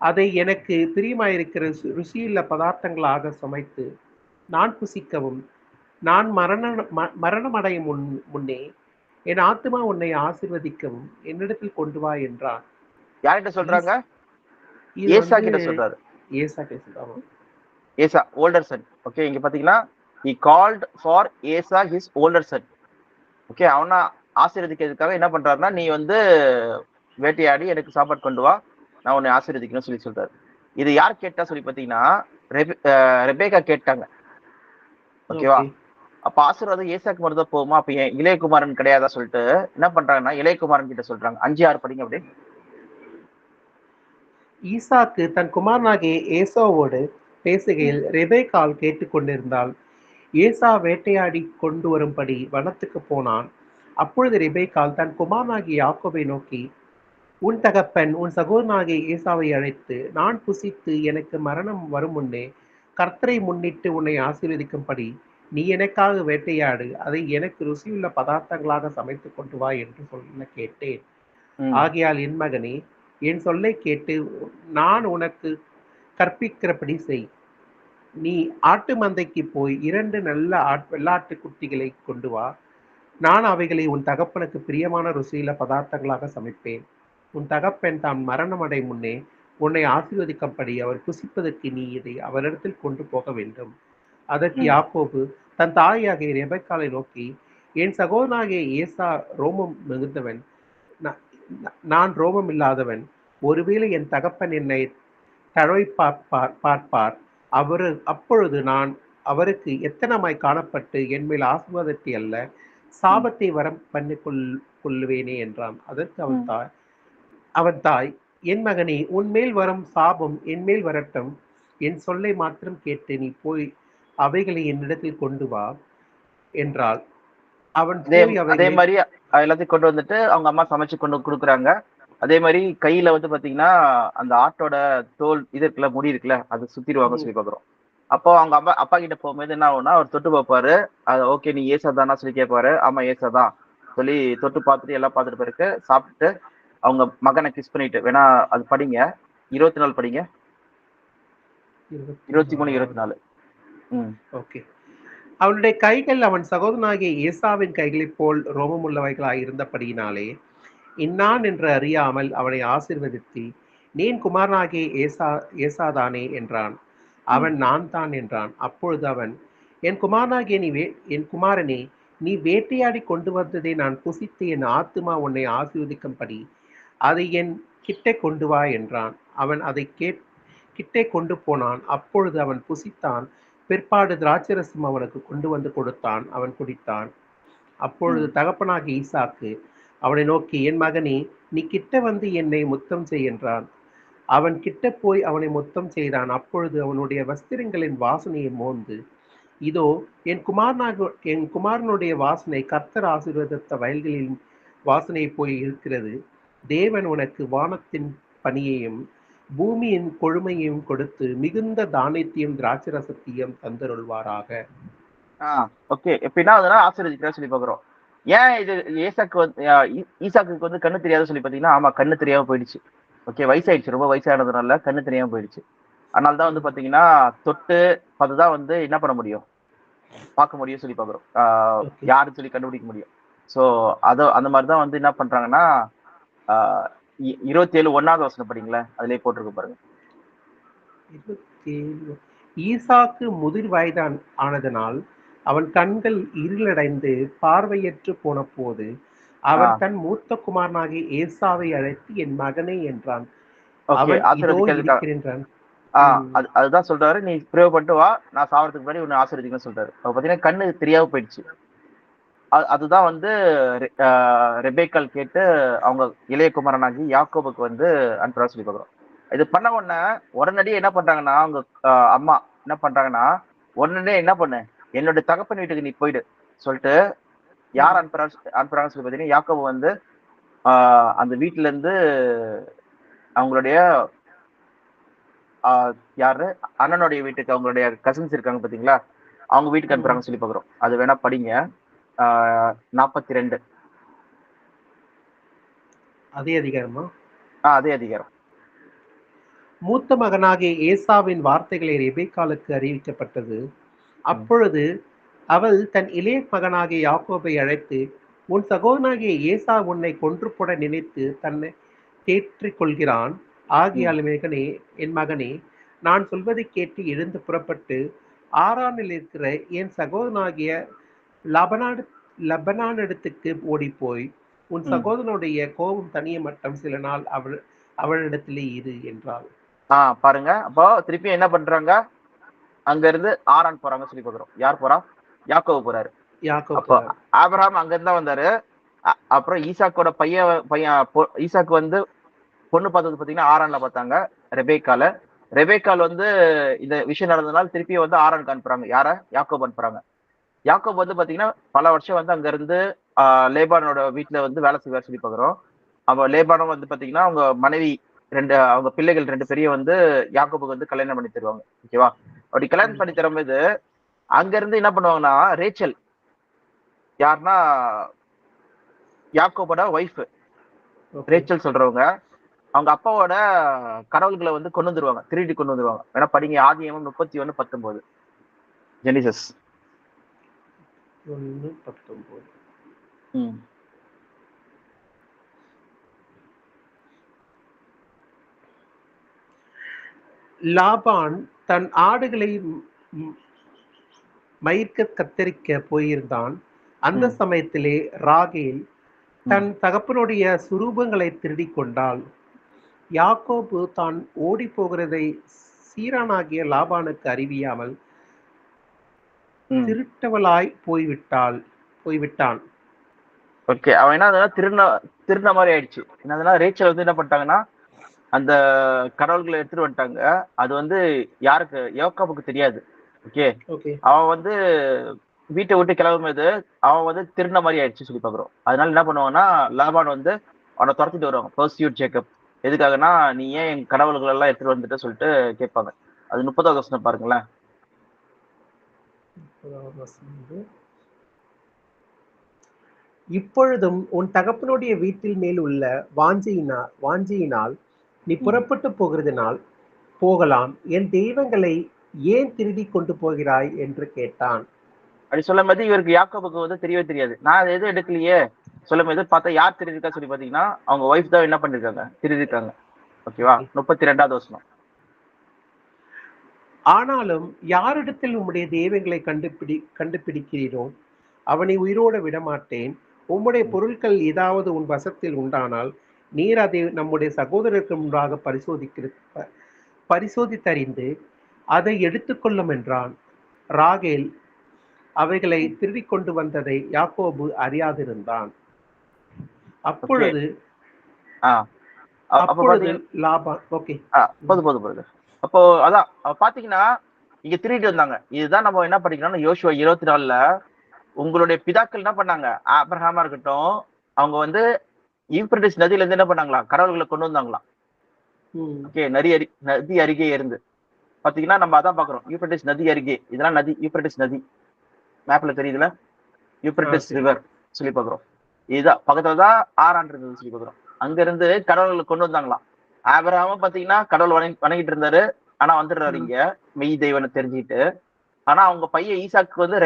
அதை எனக்கு பிரியமாயிருக்கிற ருசியுள்ள பதார்த்தங்களாக சமைத்து நான் புசிக்கவும், நான் மரணமடையும் முன்னே என் ஆத்மா உன்னை ஆசீர்வதிக்கவும் என்னிடத்தில் கொண்டு வா என்றான். யார்கிட்ட சொல்றாங்க? ஏசா கிட்ட சொல்றாரு. ஏசா ஓல்டர் சன். ஓகே, இங்க பாத்தீங்கன்னா he called for Esau his older son. Okay, அவனை ஆசீர்வதிக்கிறதுக்காக என்ன பண்றாருன்னா நீ வந்து வேட்டையாடி எனக்கு சாப்பாடு கொண்டு வா, நான் உன்னை ஆசீர்வதிக்கணும்னு சொல்லி சொல்றாரு. இது யார் கேட்டா சொல்லி பாத்தீங்கன்னா ரெபேக்கா கேட்டாங்க. ஓகேவா? அப்ப ஆசீர்வாதம் ஏசாக்கு மட்டும் போகுமா? அப்ப இளையகுமாரன் கிடையாதா சொல்லிட்டு என்ன பண்றாங்கன்னா இளையகுமாரன் கிட்ட சொல்றாங்க. 5:6 படிங்க அப்படி. ஈசாக்கு தன் குமாரனாகிய ஏசாவோடு பேசுகையில் ரெபேக்காள் கேட்டுக்கொண்டிருந்தாள். ஏசா வேட்டையாடி கொண்டு வரும்படி வனத்துக்கு போனான். அப்பொழுது ரெபேக்காள் தன் குமாரனாகிய யாக்கோபை நோக்கி, உன் தகப்பன் உன் சகோதரனாகிய ஏசாவை அழைத்து, நான் புசித்து எனக்கு மரணம் வரும் முன்னே கர்த்தரை முன்னிட்டு உன்னை ஆசீர்வதிக்கும்படி நீ எனக்காக வேட்டையாடு, அதை எனக்கு ருசியுள்ள பதார்த்தங்களாக சமைத்துக் கொண்டு வா என்று சொல்ல கேட்டேன். ஆகையால் என் மகனே, என் சொல்லை கேட்டு நான் உனக்கு கற்பிக்கிறபடி செய். நீ ஆட்டு மந்தைக்கு போய் 2 நல்ல வெள்ளாட்டு குட்டிகளை கொண்டு வா. நான் அவைகளை உன் தகப்பனுக்கு பிரியமான ருசியுள்ள பதார்த்தங்களாக சமைப்பேன். உன் தகப்பன் தான் மரணம் அடையும் முன்னே உன்னை ஆசீர்வதிக்கும்படி அவர் புசிப்பதற்கு நீ இதை அவரிடத்தில் கொண்டு போக வேண்டும். அதற்கு யாக்கோபு தன் தாயாகிய ரெபெக்காளை நோக்கி, என் சகோதரனாகிய ஏசா ரோமம் மிகுந்தவன், நான் ரோமம் இல்லாதவன். ஒருவேளை என் தகப்பன் என்னை தடவை பார்ப்பார். அப்பொழுது நான் அவருக்கு எத்தனமாய் காணப்பட்டு என் மேல் ஆசீர்வாதத்தை அல்ல சாபத்தை வரம் பண்ணி கொள்ளுவேனே என்றான். அதற்கு அவன் தாய், என் மகனே, உன்மேல் வரும் சாபம் என் மேல் வரட்டும். என் சொல்லை மாத்திரம் கேட்டு நீ போய் அவைகளை என்னிடத்தில் கொண்டு வா என்றாள். அவன் அதே மாதிரி எல்லாத்தையும் கொண்டு வந்துட்டு அவங்க அம்மா சமைச்சு கொண்டு கொடுக்குறாங்க. அதே மாதிரி கையில வந்து பாத்தீங்கன்னா அந்த ஆட்டோட தோல் இது இருக்குல்ல, முடி இருக்குல்ல, அது சுத்திடுவாங்க சொல்லி பாக்குறோம். அப்போ அவங்க அப்பா கிட்ட போகும்போது என்ன ஆகும்னா, அவர் தொட்டு பார்ப்பாரு. அது ஓகே நீ ஏசா தானா சொல்லி கேட்பாரு. ஆமா ஏசா தான் சொல்லி தொட்டு பார்த்துட்டு எல்லாம் பார்த்துட்டு பிறகு சாப்பிட்டு அவங்க மகனை கிஸ் பண்ணிட்டு, வேணா அது படிங்க, 24 படிங்க, 23 24. ஓகே. அவனுடைய கைகள் அவன் சகோதரனாகிய ஏசாவின் கைகளைப் போல் ரோமமுள்ளவைகளாய் இருந்தபடியினாலே இன்னான் என்று அறியாமல் அவனை ஆசீர்வதித்து, நீ குமாரனாகிய ஏசாதானே என்றான். அவன் நான் தான் என்றான். அப்பொழுது அவன், என் குமாரனே, நீ வேட்டையாடி கொண்டு வந்ததை நான் புசித்து என் ஆத்துமா உன்னை ஆசீர்வதிக்கும்படி அதை என் கிட்டே கொண்டு வா என்றான். அவன் அதை கிட்டே கொண்டு போனான். அப்பொழுது அவன் புசித்தான். பிற்பாடு திராட்சரசம் அவனுக்கு கொண்டு வந்து கொடுத்தான். அவன் குடித்தான். அப்பொழுது தகப்பனாகிய ஈசாக்கு அவனை நோக்கி, என் மகனே, நீ கிட்ட வந்து என்னை முத்தம் செய் என்றான். அவன் கிட்ட போய் அவனை முத்தம் செய்தான். அப்பொழுது அவனுடைய வஸ்திரங்களின் வாசனையை மோந்து, இதோ என் குமாரனுடைய வாசனை கர்த்தர் ஆசீர்வதித்த வயல்களின் வாசனை போய் இருக்கிறது. தேவன் உனக்கு வானத்தின் பனியையும் பூமியின் கொழுமையையும் கொடுத்து மிகுந்த தானியத்தையும் திராட்சரசத்தையும் தந்தருள்வாராக. ஓகே, எப்படின்னா அதனால ஆசீர்வதிக்கிறா சொல்லி பாக்குறோம். ஏன் இது ஈசாக்கு வந்து கண்ணு தெரியாத சொல்லி பாத்தீங்கன்னா, ஆமா கண்ணு தெரியாம போயிடுச்சு. ஓகே, வயசாயிடுச்சு, ரொம்ப வயசானதுனால கண்ணு தெரியாம போயிடுச்சு. அதனாலதான் வந்து பாத்தீங்கன்னா தொட்டு அதுதான் வந்து என்ன பண்ண முடியும், பார்க்க முடியும் சொல்லி பாக்குறோம், யாருன்னு சொல்லி கண்டுபிடிக்க முடியும். சோ அந்த மாதிரிதான் வந்து என்ன பண்றாங்கன்னா 27:1 வசனம் படிங்களேன், அதுலயே போட்டிருக்கு பாருங்க. 27. ஈசாக்கு முதிர் வயதான் ஆனதனால் அவன் கண்கள் இருளடைந்து பார்வையற்று போன போது அவன் தன் மூத்த குமாரனாகிய ஏசாவை அழைத்து, என் மகனே என்றான். அதுதான் சொல்றாரு, நீ பிரயோகப்பட்டு வா, நான் சாவறதுக்கு முன்னாடி உன்னை ஆசீர்வதிக்கணும்னு சொல்றாரு. அப்ப பாத்தீங்கன்னா கண்ணு தெரியாம போயிடுச்சு. அதுதான் வந்து ரெபேக்காள் கேட்டு அவங்க இளைய குமாரனாகி யாக்கோபுக்கு வந்து அனுப்புறா சொல்லி பாக்குறோம். இது பண்ண உடனடியே என்ன பண்றாங்கன்னா, அவங்க அம்மா என்ன பண்றாங்கன்னா, உடனே என்ன பண்ணு, என்னோட தகப்பன் வீட்டுக்கு நீ போயிடு சொல்லிட்டு யார் அனுப்புறாங்கன்னு சொல்லி பாத்தீங்கன்னா, யாக்கோபு வந்து அந்த வீட்டுல இருந்து அவங்களுடைய யாரு அண்ணனுடைய வீட்டுக்கு, அவங்களுடைய கசின்ஸ் இருக்காங்க பாத்தீங்களா, அவங்க வீட்டுக்கு அனுப்புறாங்கன்னு சொல்லி பாக்குறோம். அது வேணா படிங்க, 42. அதே அதிகாரமா? அதே அதிகாரம். மூத்த மகனாகிய ஏசாவின் வார்த்தைகளை ரெபேக்காளுக்கு அறிவிக்கப்பட்டது. அப்பொழுது அவள் தன் இளைய மகனாகிய யாக்கோபை அழைத்து, உன் சகோதரனாகிய ஏசா உன்னை கொன்று போட நினைத்து தன்னை தேற்றிக் கொள்கிறான். ஆகையால் என் மகனே, நான் சொல்வதை கேட்டு எழுந்து புறப்பட்டு ஆரானில் இருக்கிற என் சகோதரனாகிய லபனானிடத்துக்கு ஓடி போய் உன் சகோதரனுடைய கோபம் தனிய மட்டும் சில நாள் அவளிடத்திலே இரு என்றாள். பாருங்க, அப்போ திருப்பி என்ன பண்றாங்க, அங்க இருந்து ஆரான் போறாங்க சொல்லி பாக்குறோம். யார் போறா? யாக்கோபு போறாரு. அப்போ ஆபிரகாம் அங்க இருந்தா வந்தாரு. அப்புறம் ஈசாக்கோட பையன் ஈசாக்கு வந்து பொண்ணு பார்த்தது பாத்தீங்கன்னா ஆரான்ல பார்த்தாங்க. ரெபேக்கால. ரெபேக்கால் வந்து இந்த விஷயம் நடந்ததுனால திருப்பி வந்து ஆரானுக்கு அனுப்புறாங்க. யார? யாக்கோப் அனுப்புறாங்க. யாக்கோப் வந்து பாத்தீங்கன்னா பல வருஷம் வந்து அங்க இருந்து லேபானோட வீட்டுல வந்து வேலை செய்வார் சொல்லி பாக்குறோம். அவ லேபானும் வந்து பாத்தீங்கன்னா அவங்க மனைவி அவங்க பிள்ளைகள் 2 பேரையும் வந்து யாக்கோபுக்கு வந்து கல்யாணம் பண்ணி தருவாங்க. ஓகேவா? அப்படி கல்யாணம் பண்ணி தரும்போது அங்க இருந்து என்ன பண்ணுவாங்கன்னா ரேச்சல் யாருன்னா யாக்கோபோட ஒய்ஃப் ரேச்சல் சொல்றவங்க அவங்க அப்பாவோட கடவுள்களை வந்து கொண்டு வந்துருவாங்க, திருடி கொண்டு வந்துருவாங்க. வேணா படிங்க ஆதியாகமம் 31:19 ஜெனிசஸ். 1:19. லாபான் தன் ஆடுகளை மயிர்க்க கத்தரிக்க போயிருந்தான். அந்த சமயத்திலே ராகேல் தன் தகப்பனுடைய சுரூபங்களை திருடிக் கொண்டாள். யாக்கோபு தான் ஓடி போகிறதை சீரானாகிய லாபானுக்கு அறிவியாமல் திருட்டவளாய் போய்விட்டான். ஓகே, அவன் என்ன திருந்த மாதிரி ஆயிடுச்சு. என்னதுன்னா ரேச்சல் வந்து என்ன பண்ணிட்டாங்கன்னா அந்த கடவுள்களை எடுத்துட்டு வந்துட்டாங்க. அது வந்து யாருக்கு? யாக்கோபுக்கு தெரியாது. ஓகே, அவன் வந்து வீட்டை விட்டு கிளம்பும்போது அவன் வந்து திருந்த மாதிரி ஆயிடுச்சு சொல்லி பாக்குறோம். அதனால என்ன பண்ணுவாங்கன்னா லாபான் வந்து அவனை துரத்திட்டு வருவாங்க. பர்சியூட் ஜேக்கப் எதுக்காகனா நீ ஏன் என் கடவுள்கள் எல்லாம் எடுத்துட்டு வந்துட்டு சொல்லிட்டு கேட்பாங்க. அது 30வது வசனம் பாருங்களேன். இப்பொழுதும் உன் தகப்பனுடைய வீட்டில் மேல் உள்ள வாஞ்சியினால் நீ புறப்பட்டு போகிறதுனால் போகலாம், என் தெய்வங்களை ஏன் திருடி கொண்டு போகிறாய் என்று கேட்டான். அப்படி சொல்லும் போது இவருக்கு யாக்கோபுக்கு வந்து தெரியவே தெரியாது. நான் அதை எதுவும் எடுக்கலையே சொல்லும் போது பார்த்தா யார் திருடிருக்கா சொல்லி பாத்தீங்கன்னா அவங்க ஒய்ஃப் தான் என்ன பண்ணிருக்காங்க, திருடிருக்காங்க. ஓகேவா? 32வது வசனம். ஆனாலும் யாரிடத்தில் உம்முடைய தெய்வங்களை கண்டுபிடிக்கிறீரோ அவனை உயிரோட விடமாட்டேன். உம்முடைய பொருட்கள் ஏதாவது உன் வசத்தில் உண்டானால் நீர் அதை நம்முடைய சகோதரருக்கு முன்பாக பரிசோதித்தறிந்து அதை எடுத்துக்கொள்ளும் என்றான். ராகேல் அவைகளை திருடிக் கொண்டு வந்ததை யாக்கோபு அறியாதிருந்தான். அப்பொழுது லாபான் அப்போ அதான் பாத்தீங்கன்னா இங்க திருடிட்டு வந்தாங்க. இதுதான் நம்ம என்ன படிக்கணும்னா யோசுவா 24ல உங்களுடைய பிதாக்கள் என்ன பண்ணாங்க, ஆபிரகாமா இருக்கட்டும், அவங்க வந்து யூப்ரட்டிஸ் நதியில இருந்து என்ன பண்ணாங்களா, கடவுள்களை கொண்டு வந்தாங்களாம். ஓகே, நதி அருகே இருந்து பாத்தீங்கன்னா நம்ம அதான் பாக்குறோம். யூப்ரட்டிஸ் நதி அருகே, இதெல்லாம் நதி, யூப்ரட்டிஸ் நதி மேப்ல தெரியுதுல, யூப்ரட்டிஸ் ரிவர் சொல்லி பாக்குறோம். இதுதான் பக்கத்துலதான் ஆறான் இருந்தது சொல்லி பாக்குறோம். அங்க இருந்து கடவுள்களை கொண்டு வந்தாங்களாம். ஆபிரகாமும் பாத்தீங்கன்னா கடவுள் வணங்கிட்டு இருந்தாரு. ஆனா வந்துடுறாரு இங்க மெய் தெய்வனை தெரிஞ்சுக்கிட்டு. ஆனா அவங்க பையன் ஈசாக்கு வந்து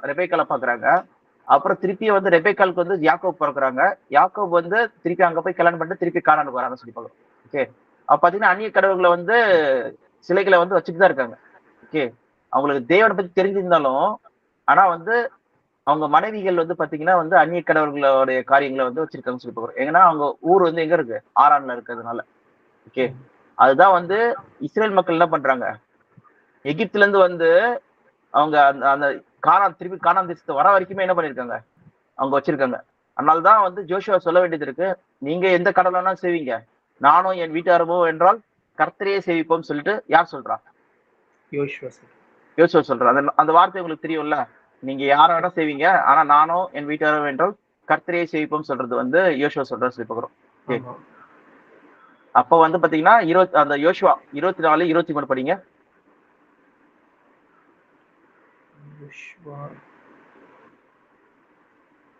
ரெபேக்கால பாக்குறாங்க. அப்புறம் திருப்பி வந்து ரெபேக்காலுக்கு வந்து யாக்கோப் பிறக்குறாங்க. யாக்கோப் வந்து திருப்பி அங்க போய் கல்யாணம் பண்ணிட்டு திருப்பி கானானுக்கு வராங்க சொல்லி பாக்குறோம். ஓகே, அப்ப பாத்தீங்கன்னா அந்நிய கடவுள்களை வந்து சிலைகளை வந்து வச்சுட்டு தான் இருக்காங்க. ஓகே, அவங்களுக்கு தேவனை பத்தி தெரிஞ்சிருந்தாலும் ஆனா வந்து அவங்க மனைவிகள் வந்து பாத்தீங்கன்னா வந்து அந்நிய கடவுள்களுடைய காரியங்களை வந்து வச்சிருக்காங்கன்னு சொல்லி பாக்குறோம். ஏன்னா அவங்க ஊர் வந்து எங்க இருக்கு, ஆரான்ல இருக்கிறதுனால. ஓகே, அதுதான் வந்து இஸ்ரேல் மக்கள் என்ன பண்றாங்க, எகிப்துல இருந்து வந்து அவங்க அந்த திருப்பி கானான் தேசத்தை வர வரைக்குமே என்ன பண்ணிருக்காங்க, அவங்க வச்சிருக்காங்க. அதனாலதான் வந்து ஜோஷுவா சொல்ல வேண்டியது இருக்கு, நீங்க எந்த கடவுளா செய்வீங்க, நானும் என் வீட்டாரமோ என்றால் கர்த்தரையே சேவிப்போம் சொல்லிட்டு யார் சொல்றா? யோசுவா சொல்றா. அந்த வார்த்தை உங்களுக்கு தெரியும்ல, நீங்க யார வேணா செய்வீங்க, ஆனா நானும் என் வீட்டாரோ என்றால் கர்த்தரையே சேவிப்போம் சொல்றது வந்து யோசுவா சொல்ற சொல்லி பாக்குறோம். அப்ப வந்து பாத்தீங்கன்னா அந்த யோசுவா 24, 23 படிங்க.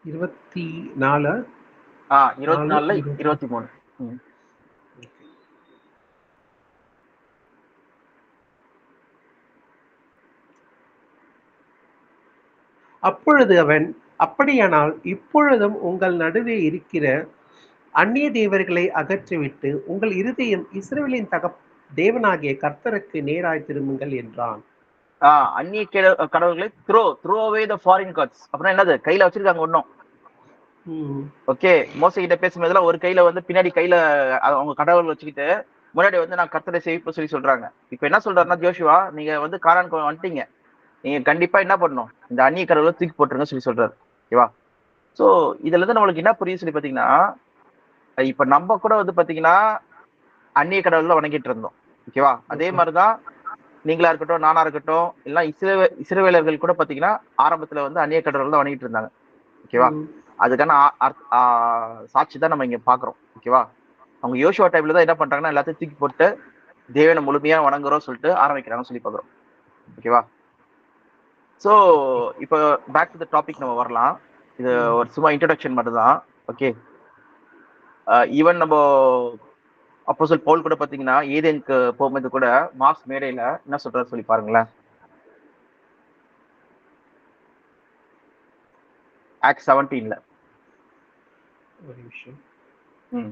24 24ல 23. அப்பொழுது அவன், அப்படியானால் இப்பொழுதும் உங்கள் நடுவே இருக்கிற அந்நிய தேவர்களை அகற்றிவிட்டு உங்கள் இருதயம் இஸ்ரவேலின் தேவனாகிய கர்த்தருக்கு நேராய் திரும்புங்கள் என்றான். அந்நிய கடவுள்களை throw away the foreign gods. அப்புறம் என்னது, கையில வச்சிருக்காங்க ஒன்னும். ஓகே, மோசே கிட்ட பேசும்போதெல்லாம் ஒரு கையில வந்து பின்னாடி கையில அவங்க கடவுள் வச்சுக்கிட்டு முன்னாடி வந்து நான் கர்த்தரை சேவிப்ப சொல்லி சொல்றாங்க. இப்ப என்ன சொல்றாருன்னா ஜோஷுவா, நீங்க வந்து கானானுக்கு வந்துட்டீங்க, நீங்க கண்டிப்பா என்ன பண்ணணும், இந்த அந்நிய கடவுளை தூக்கி போட்டுருங்க சொல்லி சொல்றாரு. ஓகேவா? சோ இதுல இருந்து நம்மளுக்கு என்ன புரியுது சொல்லி பாத்தீங்கன்னா, இப்ப நம்ம கூட வந்து பாத்தீங்கன்னா அந்நிய கடவுள் தான் வணங்கிட்டு இருந்தோம். ஓகேவா? அதே மாதிரிதான் நீங்களா இருக்கட்டும், நானா இருக்கட்டும், எல்லாம் இஸ்ரவேலர்கள் கூட பாத்தீங்கன்னா ஆரம்பத்துல வந்து அந்நிய கடவுள் தான் வணங்கிட்டு இருந்தாங்க. ஓகேவா? அதுக்கான சாட்சி தான் நம்ம இங்க பாக்குறோம். ஓகேவா? அவங்க யோசுவா டைம்ல தான் என்ன பண்றாங்கன்னா எல்லாத்தையும் தூக்கி போட்டு தேவனை முழுமையா வணங்குறோம் சொல்லிட்டு ஆரம்பிக்கிறாங்கன்னு சொல்லி பாக்குறோம். ஓகேவா? சோ இப்போ பேக் டு த டாபிக் நம்ம வரலாம். இது ஒரு சும்மா இன்ட்ரோடக்ஷன் மட்டும் தான். ஓகே. ஈவன் நம்ம அப்போஸ்தலன் பவுல் கூட பாத்தீங்கன்னா ஏதேனுக்கு போகும்போது கூட மார்க்ஸ் மேடையில என்ன சொல்றாரு சொல்லி பாருங்களேன். ஆக்ட் 17ல. ஒரு நிமிஷம். ம்.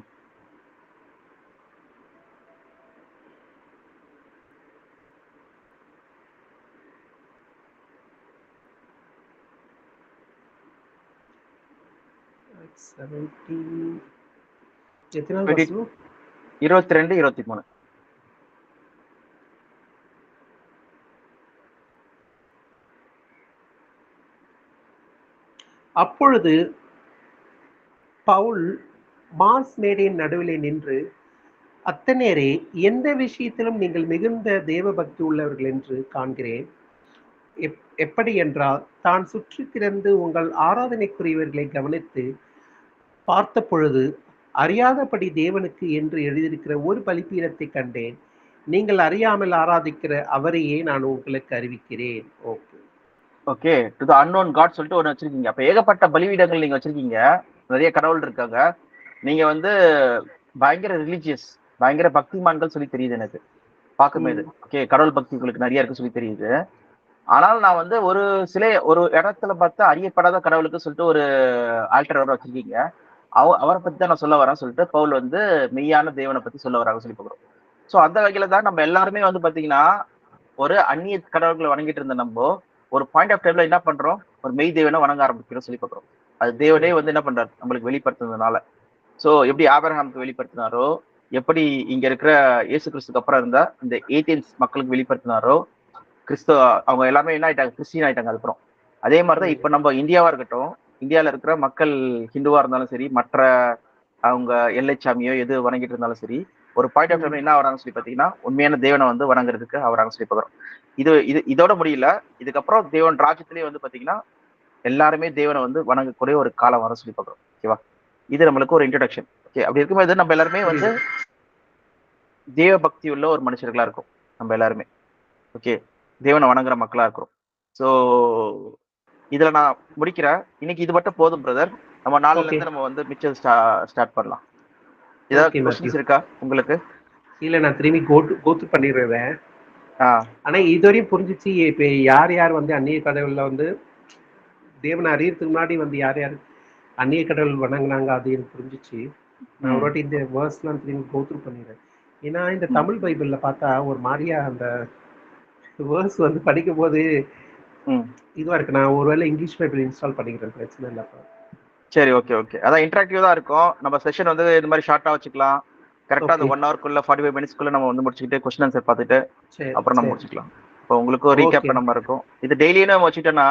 எத்தனாவது வசனம்? 22, 23. அப்பொழுது பவுல் மாஸ் மேடையின் நடுவிலே நின்று, அத்தனேரே, எந்த விஷயத்திலும் நீங்கள் மிகுந்த தேவ பக்தி உள்ளவர்கள் என்று காண்கிறேன். எப்படி என்றால், தான் சுற்றி திறந்து உங்கள் ஆராதனைக்குரியவர்களை கவனித்து பார்த்த பொழுது, அறியாதபடி தேவனுக்கு என்று எழுதியிருக்கிற ஒரு பலிபீடத்தை கண்டேன். நீங்கள் அறியாமல் ஆராதிக்கிற அவரையே நான் உங்களுக்கு அறிவிக்கிறேன். Okay. To the unknown god சொல்லிட்டு ஒன்று வச்சிருக்கீங்க. அப்ப ஏகப்பட்ட பலிபீடங்கள் நீங்க வச்சிருக்கீங்க. நிறைய கடவுள் இருக்காங்க. நீங்க வந்து பயங்கர ரிலீஜியஸ், பயங்கர பக்திமான்கள் சொல்லி தெரியுது எனக்கு பார்க்கும்போது. ஓகே, கடவுள் பக்தி உங்களுக்கு நிறைய இருக்கு சொல்லி தெரியுது. ஆனால் நான் வந்து ஒரு ஒரு இடத்துல பார்த்து அறியப்படாத கடவுளுக்கு சொல்லிட்டு ஒரு ஆல்டர் வர வச்சிருக்கீங்க. அவரை பத்தி தான் நான் சொல்ல வரேன் சொல்லிட்டு பவுல் வந்து மெய்யான தேவனை பத்தி சொல்ல வராங்க சொல்லி பார்க்குறோம். சோ அந்த வகையில தான் நம்ம எல்லாருமே வந்து பாத்தீங்கன்னா ஒரு அந்நிய கடவுள்களை வணங்கிட்டு இருந்த நம்ம ஒரு பாயிண்ட் ஆஃப் டைம்ல என்ன பண்றோம், ஒரு மெய் தேவனை வணங்க ஆரம்பிக்கிறோம் சொல்லி பார்க்குறோம். அது தேவனே வந்து என்ன பண்றாரு நம்மளுக்கு வெளிப்படுத்துனதுனால. சோ எப்படி ஆபிரகாமுக்கு வெளிப்படுத்தினாரோ, எப்படி இங்க இருக்கிற இயேசு கிறிஸ்துக்கு அப்புறம் இருந்த இந்த ஏத்தியன்ஸ் மக்களுக்கு வெளிப்படுத்தினாரோ, கிறிஸ்துவ அவங்க எல்லாமே என்ன ஆயிட்டாங்க, கிறிஸ்டியன் ஆயிட்டாங்க அதுக்கப்புறம். அதே மாதிரிதான் இப்ப நம்ம இந்தியாவா இருக்கட்டும், இந்தியாவில இருக்கிற மக்கள் ஹிந்துவா இருந்தாலும் சரி, மற்ற அவங்க எல்லைச்சாமியோ எது வணங்கிட்டு இருந்தாலும் சரி, ஒரு பாயிண்ட் ஆஃப் டைம்ல என்ன ஆகுறாங்க சொல்லி பாத்தீங்கன்னா உண்மையான தேவனை வந்து வணங்குறதுக்கு ஆகுறாங்க சொல்லி பாக்குறோம். இதோட முடியல. இதுக்கப்புறம் தேவன் ராஜ்யத்திலேயே வந்து பாத்தீங்கன்னா எல்லாருமே தேவனை வந்து வணங்கக்கூடிய ஒரு காலம் வர சொல்லி பாக்குறோம். ஓகேவா? இது நம்மளுக்கு ஒரு இன்ட்ரோடக்ஷன். ஓகே, அப்படி இருக்கும்போது நம்ம எல்லாருமே வந்து தேவ பக்தி உள்ள ஒரு மனுஷர்களா இருக்கும் நம்ம எல்லாருமே. ஓகே, தேவனை வணங்குற மக்களா இருக்கிறோம். சோ இதுல நான் முடிக்கிறேன். இன்னைக்கு இது மட்டும் போதும் பிரதர். நம்ம நாளைல இருந்து நம்ம வந்து மிச்சம் ஸ்டார்ட் பண்ணலாம். ஏதாவது கொஸ்டின்ஸ் இருக்கா உங்களுக்கு? இல்ல, நான் திரும்பி கோத்து பண்ணிடுறேன். ஆனா இதுவரையும் புரிஞ்சிச்சு. இப்ப யார் யார் வந்து அந்நிய கடவுள்ல வந்து தேவனை அறியறதுக்கு முன்னாடி வந்து யார் யார் அந்நிய கடவுள் வணங்கினாங்க, அது எனக்கு புரிஞ்சிச்சு. நான் ஒரு வாட்டி இந்த வேர்ஸ்லாம் திரும்பி கோத்ரூ பண்ணிடுறேன். ஏன்னா இந்த தமிழ் பைபிள்ல பார்த்தா ஒரு மாதிரியா அந்த வேர்ஸ் வந்து படிக்கும் போது இதுவா இருக்கு. நான் ஒருவேளை இங்கிலீஷ் பைபிள் இன்ஸ்டால் பண்ணிக்கிறேன், பிரச்சனை இல்லை. சரி, ஓகே ஓகே. அதான் இன்டராக்டிவ் தான் இருக்கும். நம்ம செஷன் வந்து இந்த மாதிரி ஷார்ட்டா வச்சுக்கலாம். கரெக்டா அந்த 1 ஹவர்க்குள்ள 45 மினிட்ஸ்க்குள்ள நம்ம வந்து முடிச்சுக்கிட்டு கொஸ்டின் ஆன்சர் பார்த்துட்டு அப்புறம் நம்ம முடிச்சுக்கலாம். இப்போ உங்களுக்கு ஒரு ரீகேப் நம்ம இருக்கும். இது டெய்லியும் நம்ம வச்சுட்டோம்னா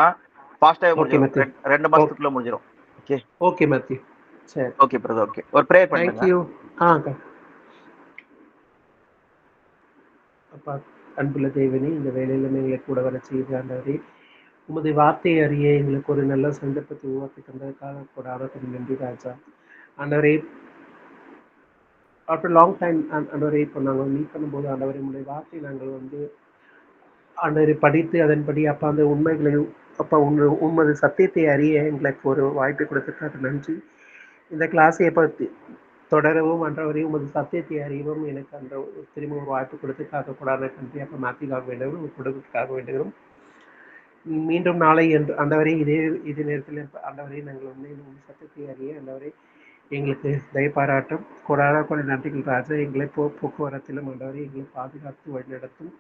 ஃபாஸ்டாவே முடிஞ்சிடும். 2 மாசத்துக்குள்ள முடிஞ்சிடும். Okay okay Matthew. சரி, ஓகே பிரதர். ஓகே, ஒரு ப்ரேயர் பண்ணுங்க. Thank you. அப்பா, அன்புள்ள தேவனே, இந்த வேலையில எங்களை கூட வர செய்து ஆண்டவரே, உமது வார்த்தையை அறிய எங்களுக்கு ஒரு நல்ல சந்தர்ப்பத்தை உருவாக்கி தந்ததுக்காக கூட ஆரோக்கியம் நன்றி ராஜா. ஆண்டவரே, ஆஃப்டர் லாங் டைம் ஆண்டவரே, இப்போ நாங்கள் மீட் பண்ணும்போது ஆண்டவரே உங்களுடைய வார்த்தையை நாங்கள் வந்து ஆண்டவரை படித்து அதன்படி அப்பா அந்த உண்மைகளை அப்பா உமது சத்தியத்தை அறிய எங்களுக்கு ஒரு வாய்ப்பு கொடுத்ததுக்காக நன்றி. இந்த கிளாஸை எப்போ தொடரவும் ஆண்டவரே உமது சத்தியத்தை அறியவும் எனக்கு அந்த திரும்ப ஒரு வாய்ப்பு கொடுத்ததுக்காக கூட நன்றி. அப்போ மாத்திக்காக வேண்டுகிறோம், குடும்பத்துக்காக வேண்டுகிறோம். மீண்டும் நாளை என்று ஆண்டவரே இதே நேரத்தில் ஆண்டவரே நாங்கள் வந்து சத்தத்தை அறிய ஆண்டவரே எங்களுக்கு தயப்பாராட்டம் கொடாத நன்றிகள் ராஜா. எங்களை போக்குவரத்திலும் ஆண்டவரே எங்களை பாதுகாத்து வழிநடத்தும்.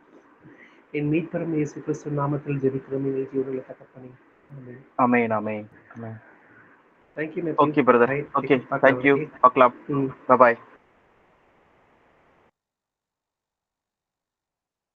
என் மீட்பெரும் இயேசு கிறிஸ்து நாமத்தில் ஜெபிக்கிறோம் எங்கள் ஜீவனை தகப்பனே. ஆமென் ஆமென் ஆமென். Thank you. Okay brother. Okay, thank you. பார்க்கலாம். Bye by.